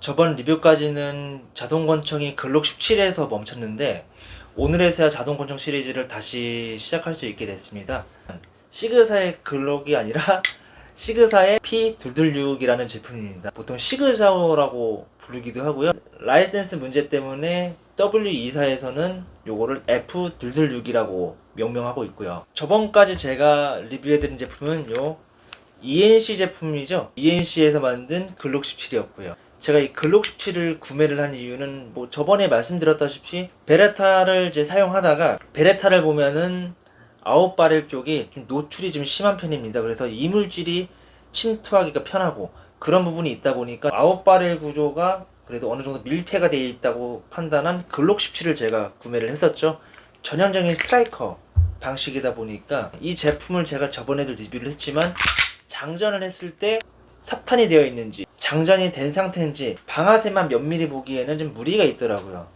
저번 리뷰까지는 자동권청이 글록 17에서 멈췄는데 오늘에서야 자동권청 시리즈를 다시 시작할 수 있게 됐습니다. 시그사의 글록이 아니라 시그사의 P226이라는 제품입니다. 보통 시그자오라고 부르기도 하고요. 라이센스 문제 때문에 W24에서는 요거를 F226이라고 명명하고 있고요. 저번까지 제가 리뷰해드린 제품은 요 ENC 제품이죠. ENC에서 만든 글록 17이었고요. 제가 이 글록 17을 구매를 한 이유는 뭐 저번에 말씀드렸다시피 베레타를 이제 사용하다가 베레타를 보면은 아웃바렐 쪽이 좀 노출이 좀 심한 편입니다. 그래서 이물질이 침투하기가 편하고 그런 부분이 있다 보니까 아웃바렐 구조가 그래도 어느 정도 밀폐가 되어 있다고 판단한 글록 17을 제가 구매를 했었죠. 전형적인 스트라이커 방식이다 보니까 이 제품을 제가 저번에도 리뷰를 했지만 장전을 했을 때 삽탄이 되어 있는지 장전이 된 상태인지 방아쇠만 면밀히 보기에는 좀 무리가 있더라고요.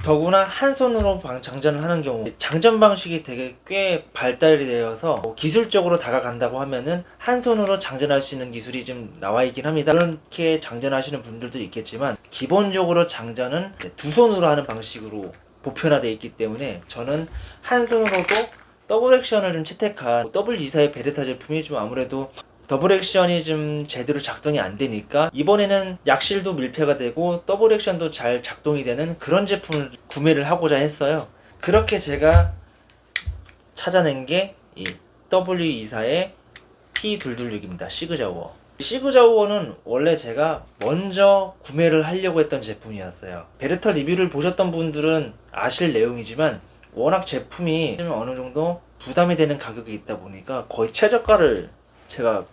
더구나 한 손으로 장전을 하는 경우 장전 방식이 되게 꽤 발달이 되어서 기술적으로 다가간다고 하면은 한 손으로 장전할 수 있는 기술이 좀 나와 있긴 합니다. 그렇게 장전하시는 분들도 있겠지만 기본적으로 장전은 두 손으로 하는 방식으로 보편화되어 있기 때문에 저는 한 손으로도 더블 액션을 좀 채택한 W24의 베레타 제품이 좀 아무래도 더블 액션이 좀 제대로 작동이 안 되니까 이번에는 약실도 밀폐가 되고 더블 액션도 잘 작동이 되는 그런 제품을 구매를 하고자 했어요. 그렇게 제가 찾아낸 게 이 W24의 P226입니다. 시그자우어. 시그자우어는 원래 제가 먼저 구매를 하려고 했던 제품이었어요. 베레타 리뷰를 보셨던 분들은 아실 내용이지만 워낙 제품이 어느 정도 부담이 되는 가격이 있다 보니까 거의 최저가를 제가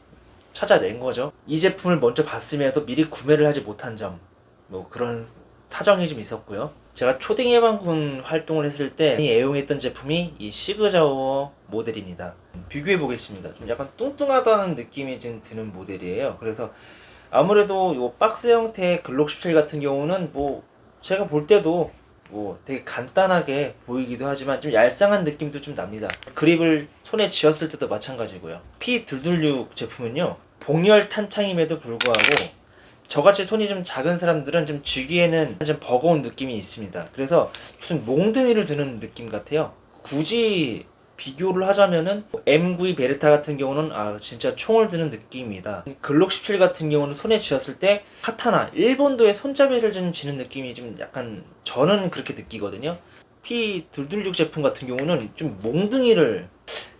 찾아낸 거죠. 이 제품을 먼저 봤음에도 미리 구매를 하지 못한 점, 뭐 그런 사정이 좀 있었고요. 제가 초딩 예방군 활동을 했을 때 애용했던 제품이 이 시그자우어 모델입니다. 비교해 보겠습니다. 좀 약간 뚱뚱하다는 느낌이 좀 드는 모델이에요. 그래서 아무래도 이 박스 형태의 글록 17 같은 경우는 뭐 제가 볼 때도 뭐 되게 간단하게 보이기도 하지만 좀 얄쌍한 느낌도 좀 납니다. 그립을 손에 쥐었을 때도 마찬가지고요. P226 제품은요 복열 탄창임에도 불구하고 저같이 손이 좀 작은 사람들은 좀 쥐기에는 좀 버거운 느낌이 있습니다. 그래서 무슨 몽둥이를 드는 느낌 같아요. 굳이 비교를 하자면은 M92 베레타 같은 경우는 진짜 총을 드는 느낌입니다. 글록 17 같은 경우는 손에 쥐었을 때 카타나 일본도의 손잡이를 좀 쥐는 느낌이 좀 약간 저는 그렇게 느끼거든요. P226 제품 같은 경우는 좀 몽둥이를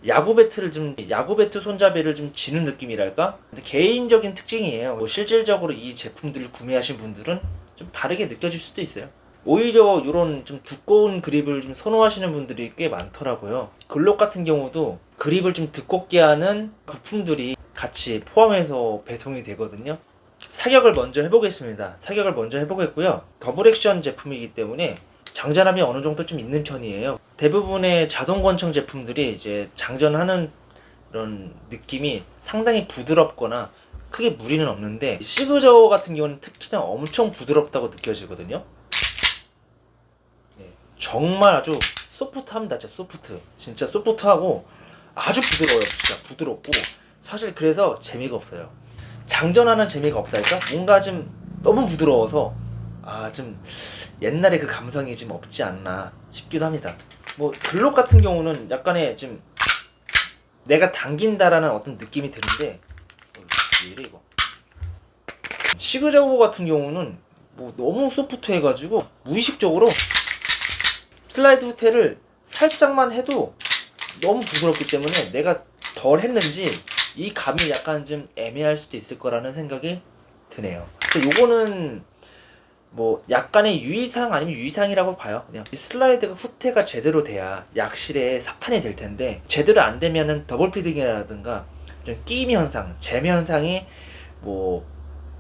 야구 배트 손잡이를 좀 쥐는 느낌이랄까? 근데 개인적인 특징이에요. 실질적으로 이 제품들을 구매하신 분들은 좀 다르게 느껴질 수도 있어요. 오히려 이런 좀 두꺼운 그립을 좀 선호하시는 분들이 꽤 많더라고요. 글록 같은 경우도 그립을 좀 두껍게 하는 부품들이 같이 포함해서 배송이 되거든요. 사격을 먼저 해보겠습니다. 사격을 먼저 해보겠고요. 더블 액션 제품이기 때문에 장전함이 어느 정도 좀 있는 편이에요. 대부분의 자동권총 제품들이 이제 장전하는 이런 느낌이 상당히 부드럽거나 크게 무리는 없는데 시그자오 같은 경우는 특히나 엄청 부드럽다고 느껴지거든요. 정말 아주 소프트합니다. 진짜 소프트. 진짜 소프트하고 아주 부드러워요. 진짜 부드럽고 사실 그래서 재미가 없어요. 장전하는 재미가 없달까? 뭔가 좀 너무 부드러워서 좀 옛날에 그 감성이 좀 없지 않나 싶기도 합니다. 뭐 글록 같은 경우는 약간의 좀 내가 당긴다라는 어떤 느낌이 드는데 왜 이래 이거. 시그자오 같은 경우는 뭐 너무 소프트해가지고 무의식적으로 슬라이드 후퇴를 살짝만 해도 너무 부드럽기 때문에 내가 덜 했는지 이 감이 약간 좀 애매할 수도 있을 거라는 생각이 드네요. 요거는 뭐 약간의 유의사항 아니면 유의사항이라고 봐요. 그냥 이 슬라이드가 후퇴가 제대로 돼야 약실에 삽탄이 될 텐데 제대로 안 되면은 더블 피딩이라든가 좀 끼임 현상, 재매 현상이 뭐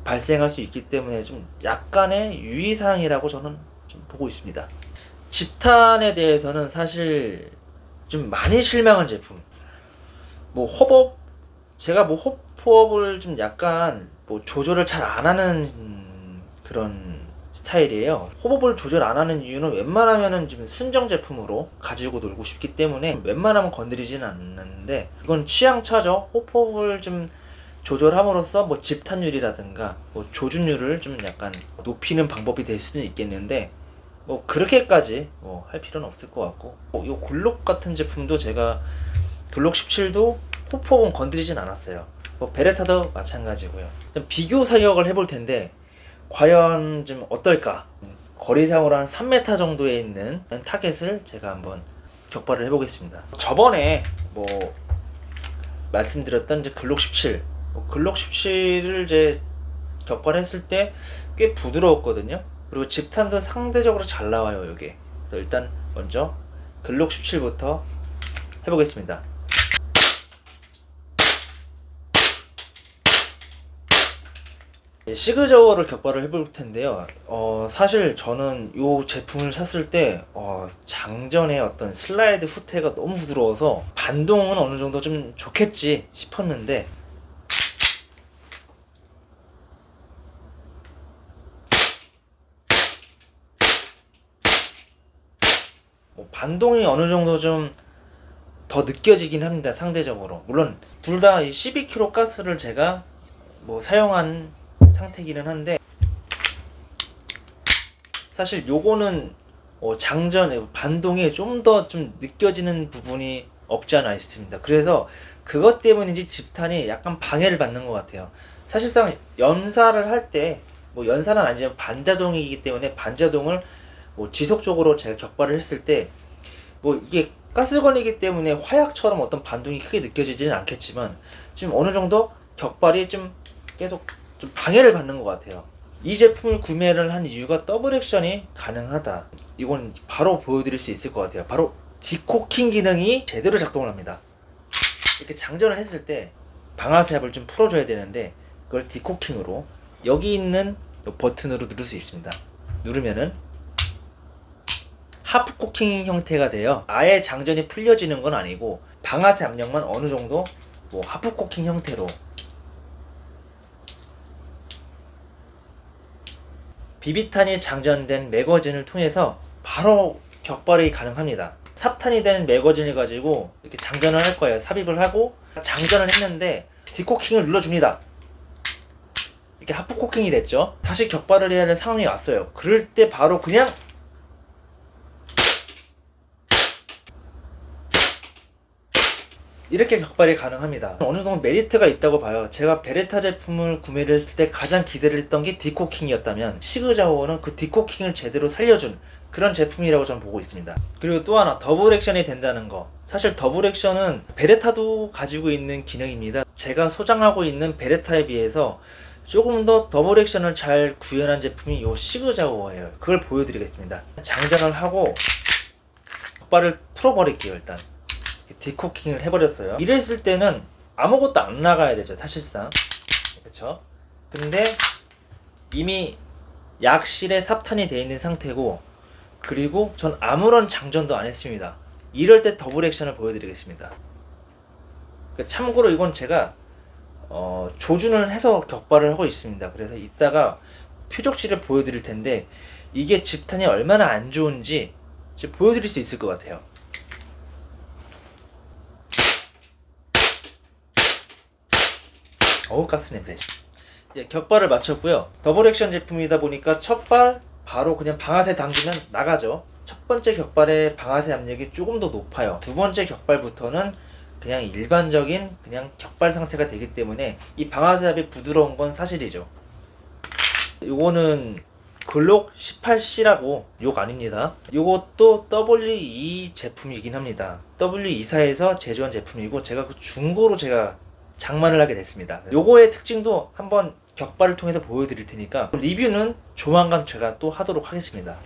발생할 수 있기 때문에 좀 약간의 유의사항이라고 저는 좀 보고 있습니다. 집탄에 대해서는 사실 좀 많이 실망한 제품. 뭐 호법, 제가 뭐 호법을 좀 약간 뭐 조절을 잘 안 하는 그런 스타일이에요. 호법을 조절 안 하는 이유는 웬만하면은 지금 순정 제품으로 가지고 놀고 싶기 때문에 웬만하면 건드리진 않는데 이건 취향 차죠. 호법을 좀 조절함으로써 뭐 집탄율이라든가 뭐 조준율을 좀 약간 높이는 방법이 될 수는 있겠는데 뭐 그렇게까지 뭐 할 필요는 없을 것 같고, 요 글록 같은 제품도 제가 글록 17도 호폭은 건드리진 않았어요. 뭐 베레타도 마찬가지고요. 좀 비교 사격을 해볼 텐데 과연 좀 어떨까? 거리상으로 한 3m 정도에 있는 타겟을 제가 한번 격발을 해보겠습니다. 저번에 뭐 말씀드렸던 이제 글록 17, 글록 17을 이제 격발했을 때 꽤 부드러웠거든요. 그리고 집탄도 상대적으로 잘 나와요, 이게. 그래서 일단 먼저 글록 17부터 해보겠습니다. 시그자워를 격발을 해볼 텐데요. 사실 저는 이 제품을 샀을 때 장전의 어떤 슬라이드 후퇴가 너무 부드러워서 반동은 어느 정도 좀 좋겠지 싶었는데, 반동이 어느 정도 좀 더 느껴지긴 합니다, 상대적으로. 물론 둘 다 12kg 가스를 제가 뭐 사용한 상태기는 한데, 사실 요거는 장전의 반동이 좀 더 좀 느껴지는 부분이 없지 않아 있습니다. 그래서 그것 때문인지 집탄이 약간 방해를 받는 것 같아요. 사실상 연사를 할 때, 뭐 연사는 아니지만 반자동이기 때문에 반자동을 뭐 지속적으로 제가 격발을 했을 때 뭐 이게 가스건이기 때문에 화약처럼 어떤 반동이 크게 느껴지지는 않겠지만 지금 어느 정도 격발이 좀 계속 좀 방해를 받는 것 같아요. 이 제품을 구매를 한 이유가 더블 액션이 가능하다. 이건 바로 보여드릴 수 있을 것 같아요. 바로 디코킹 기능이 제대로 작동을 합니다. 이렇게 장전을 했을 때 방아쇠압을 좀 풀어줘야 되는데 그걸 디코킹으로 여기 있는 버튼으로 누를 수 있습니다. 누르면은 하프 코킹 형태가 돼요. 아예 장전이 풀려지는 건 아니고 방아쇠 압력만 어느 정도 뭐 하프 코킹 형태로 비비탄이 장전된 매거진을 통해서 바로 격발이 가능합니다. 삽탄이 된 매거진을 가지고 이렇게 장전을 할 거예요. 삽입을 하고 장전을 했는데 디코킹을 눌러줍니다. 이렇게 하프 코킹이 됐죠. 다시 격발을 해야 할 상황이 왔어요. 그럴 때 바로 그냥 이렇게 격발이 가능합니다. 어느 정도 메리트가 있다고 봐요. 제가 베레타 제품을 구매를 했을 때 가장 기대를 했던 게 디코킹이었다면 시그자워는 그 디코킹을 제대로 살려준 그런 제품이라고 저는 보고 있습니다. 그리고 또 하나, 더블 액션이 된다는 거. 사실 더블 액션은 베레타도 가지고 있는 기능입니다. 제가 소장하고 있는 베레타에 비해서 조금 더 더블 액션을 잘 구현한 제품이 이 시그자워예요. 그걸 보여드리겠습니다. 장전을 하고 격발을 풀어버릴게요. 일단 디코킹을 해버렸어요. 이랬을 때는 아무것도 안 나가야 되죠, 사실상. 그쵸? 근데 이미 약실에 삽탄이 되어 있는 상태고, 그리고 전 아무런 장전도 안 했습니다. 이럴 때 더블 액션을 보여드리겠습니다. 참고로 이건 제가 조준을 해서 격발을 하고 있습니다. 그래서 이따가 표적지를 보여드릴 텐데 이게 집탄이 얼마나 안 좋은지 보여드릴 수 있을 것 같아요. 어우, 가스 냄새. 이제 격발을 마쳤고요. 더블 액션 제품이다 보니까 첫 발 바로 그냥 방아쇠 당기면 나가죠. 첫 번째 격발의 방아쇠 압력이 조금 더 높아요. 두 번째 격발부터는 그냥 일반적인 그냥 격발 상태가 되기 때문에 이 방아쇠 압이 부드러운 건 사실이죠. 요거는 글록 18C라고 욕 아닙니다. 요것도 W2 제품이긴 합니다. W24에서 제조한 제품이고 제가 그 중고로 제가 장만을 하게 됐습니다. 요거의 특징도 한번 격발을 통해서 보여드릴 테니까 리뷰는 조만간 제가 또 하도록 하겠습니다.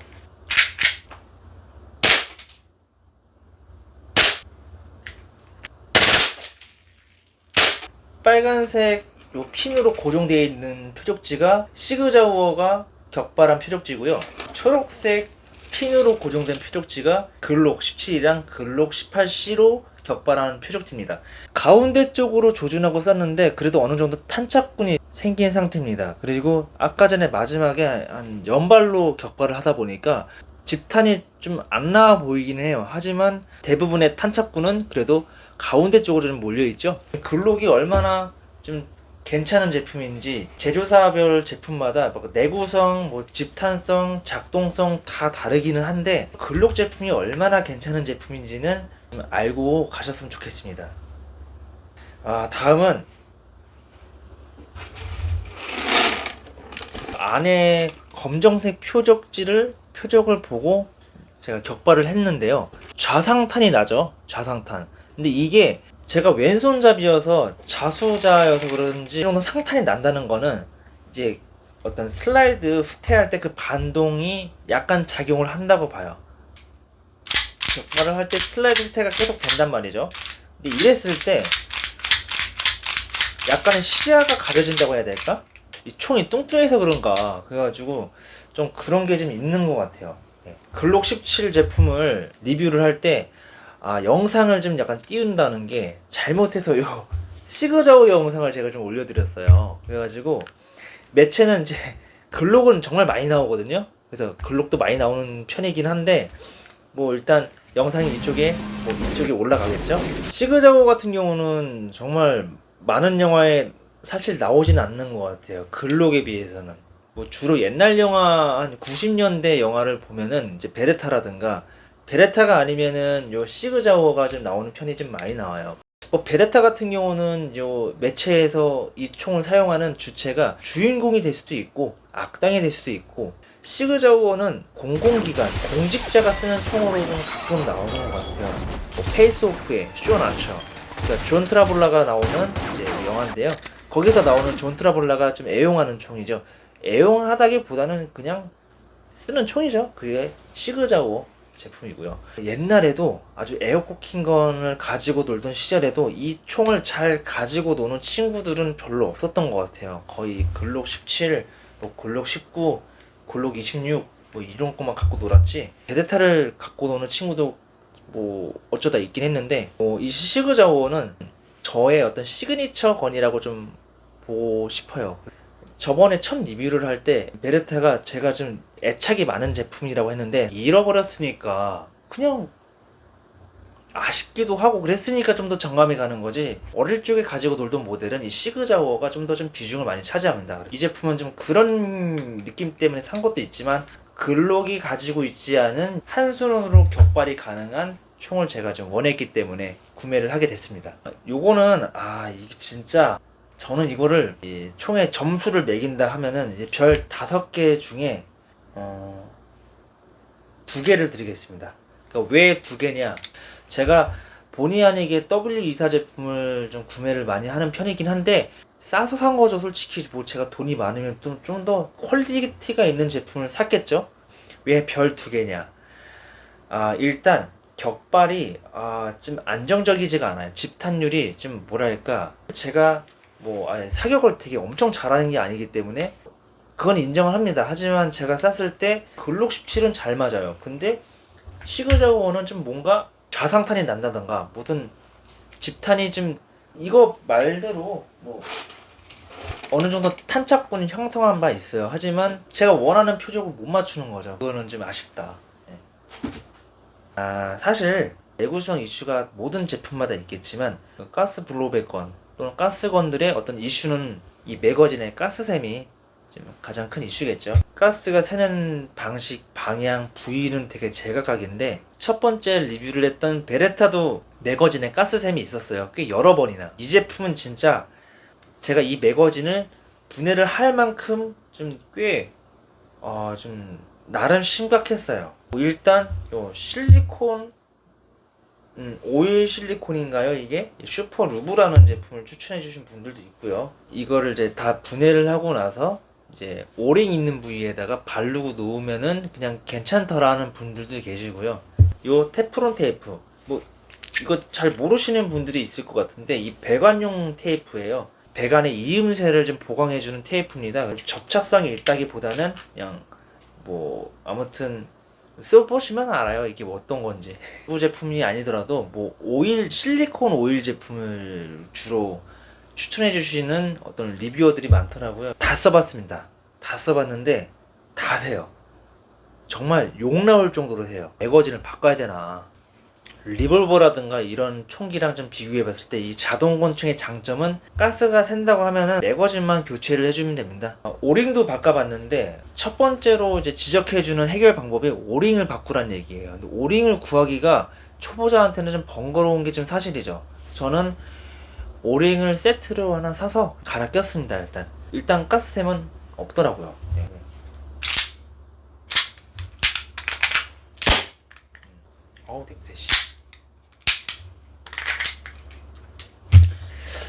빨간색 요 핀으로 고정되어 있는 표적지가 시그자우어가 격발한 표적지고요. 초록색 핀으로 고정된 표적지가 글록 17이랑 글록 18C로 격발한 표적지입니다. 가운데 쪽으로 조준하고 쐈는데 그래도 어느 정도 탄착군이 생긴 상태입니다. 그리고 아까 전에 마지막에 한 연발로 격발을 하다 보니까 집탄이 좀 안 나와 보이긴 해요. 하지만 대부분의 탄착군은 그래도 가운데 쪽으로 좀 몰려있죠. 글록이 얼마나 좀 괜찮은 제품인지 제조사별 제품마다 내구성, 집탄성, 작동성 다 다르기는 한데 글록 제품이 얼마나 괜찮은 제품인지는 좀 알고 가셨으면 좋겠습니다. 다음은 안에 검정색 표적을 보고 제가 격발을 했는데요. 좌상탄이 나죠. 좌상탄. 근데 이게 제가 왼손잡이여서 자수자여서 그런지 이 정도 상탄이 난다는 거는 이제 어떤 슬라이드 후퇴할 때 그 반동이 약간 작용을 한다고 봐요. 격발을 할 때 슬라이드 후퇴가 계속 된단 말이죠. 근데 이랬을 때 약간의 시야가 가려진다고 해야 될까? 이 총이 뚱뚱해서 그런가 그래가지고 좀 그런 게 좀 있는 것 같아요. 글록 17 제품을 리뷰를 할 때 영상을 좀 약간 띄운다는 게 잘못해서 요 시그자우 영상을 제가 좀 올려드렸어요. 그래가지고 매체는 이제 글록은 정말 많이 나오거든요. 그래서 글록도 많이 나오는 편이긴 한데 일단 영상이 이쪽에 올라가겠죠. 시그자우 같은 경우는 정말 많은 영화에 사실 나오진 않는 것 같아요. 글록에 비해서는. 주로 옛날 영화 한 90년대 영화를 보면은 이제 베레타라든가 베레타가 아니면은 요 시그자워가 좀 나오는 편이 좀 많이 나와요. 베레타 같은 경우는 요 매체에서 이 총을 사용하는 주체가 주인공이 될 수도 있고 악당이 될 수도 있고 시그자워는 공공기관, 공직자가 쓰는 총으로 좀 가끔 나오는 것 같아요. 페이스오프의 쇼 아처, 그러니까 존 트라볼라가 나오는 이제 영화인데요. 거기서 나오는 존 트라볼라가 좀 애용하는 총이죠. 애용하다기보다는 그냥 쓰는 총이죠. 그게 시그자워 제품이고요. 옛날에도 아주 에어코킹건을 가지고 놀던 시절에도 이 총을 잘 가지고 노는 친구들은 별로 없었던 것 같아요. 거의 글록 17, 글록 19, 글록 26 이런 것만 갖고 놀았지 베레타를 갖고 노는 친구도 어쩌다 있긴 했는데 이 시그자워는 저의 어떤 시그니처 건이라고 좀 보고 싶어요. 저번에 첫 리뷰를 할 때 베레타가 제가 좀 애착이 많은 제품이라고 했는데 잃어버렸으니까 그냥 아쉽기도 하고 그랬으니까 좀 더 정감이 가는 거지. 어릴 적에 가지고 놀던 모델은 이 시그자워가 좀 더 비중을 많이 차지합니다. 이 제품은 좀 그런 느낌 때문에 산 것도 있지만 글록이 가지고 있지 않은 한순으로 격발이 가능한 총을 제가 좀 원했기 때문에 구매를 하게 됐습니다. 요거는 이게 진짜 저는 이거를 이 총의 점수를 매긴다 하면은 이제 별 5개 중에 2개를 드리겠습니다. 그러니까 왜 2개냐? 제가 본의 아니게 W24 제품을 좀 구매를 많이 하는 편이긴 한데 싸서 산 거죠. 솔직히 제가 돈이 많으면 좀 더 퀄리티가 있는 제품을 샀겠죠. 왜 별 2개냐? 일단 격발이 좀 안정적이지가 않아요. 집탄율이 좀 뭐랄까 제가 사격을 되게 엄청 잘하는 게 아니기 때문에 그건 인정을 합니다. 하지만 제가 쐈을 때 글록 17은 잘 맞아요. 근데 시그자워는 좀 뭔가 좌상탄이 난다던가 무슨 집탄이 좀 이거 말대로 어느 정도 탄착군이 형성한 바 있어요. 하지만 제가 원하는 표적을 못 맞추는 거죠. 그거는 좀 아쉽다. 사실 내구성 이슈가 모든 제품마다 있겠지만 가스 블로백건 또는 가스건들의 어떤 이슈는 이 매거진의 가스샘이 가장 큰 이슈겠죠. 가스가 새는 방식, 방향, 부위는 되게 제각각인데 첫 번째 리뷰를 했던 베레타도 매거진에 가스샘이 있었어요. 꽤 여러 번이나. 이 제품은 진짜 제가 이 매거진을 분해를 할 만큼 좀 나름 심각했어요. 일단 요 실리콘 오일 실리콘인가요? 이게 슈퍼 루브라는 제품을 추천해 주신 분들도 있고요. 이거를 이제 다 분해를 하고 나서 이제 오링 있는 부위에다가 바르고 놓으면은 그냥 괜찮더라는 분들도 계시고요. 요 테프론 테이프 이거 잘 모르시는 분들이 있을 것 같은데 이 배관용 테이프예요. 배관의 이음새를 좀 보강해주는 테이프입니다. 접착성이 있다기보다는 그냥 아무튼 써보시면 알아요. 이게 어떤 건지. 이 제품이 아니더라도 실리콘 오일 제품을 주로 추천해 주시는 어떤 리뷰어들이 많더라고요. 다 써봤습니다. 다 써봤는데 다 새요. 정말 욕 나올 정도로 새요. 매거진을 바꿔야 되나. 리볼버라든가 이런 총기랑 좀 비교해 봤을 때 이 자동 권총의 장점은 가스가 샌다고 하면은 매거진만 교체를 해주면 됩니다. 오링도 바꿔봤는데 첫 번째로 이제 지적해주는 해결 방법이 오링을 바꾸란 얘기예요. 근데 오링을 구하기가 초보자한테는 좀 번거로운 게 좀 사실이죠. 저는 오링을 세트로 하나 사서 갈아 꼈습니다. 일단 가스샘은 없더라고요. 네. 어우 냄새 씨.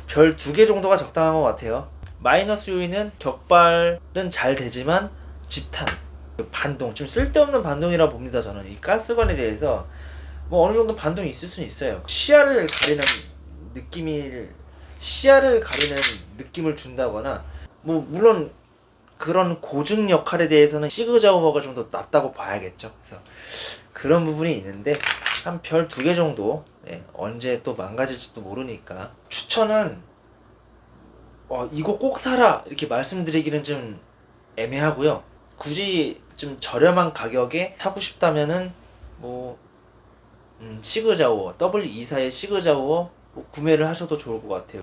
별 2개 정도가 적당한 것 같아요. 마이너스 요인은 격발은 잘 되지만 집탄, 반동, 좀 쓸데없는 반동이라 봅니다. 저는 이 가스관에 대해서 뭐 어느 정도 반동이 있을 수는 있어요. 시야를 가리는 느낌을 준다거나 뭐 물론 그런 고증 역할에 대해서는 시그자우어가 좀 더 낫다고 봐야겠죠. 그래서 그런 부분이 있는데 한 별 2개 정도, 언제 또 망가질지도 모르니까 추천은 이거 꼭 사라 이렇게 말씀드리기는 좀 애매하고요. 굳이 좀 저렴한 가격에 사고 싶다면은 뭐 시그자우어 W24의 시그자우어 구매를 하셔도 좋을 것 같아요.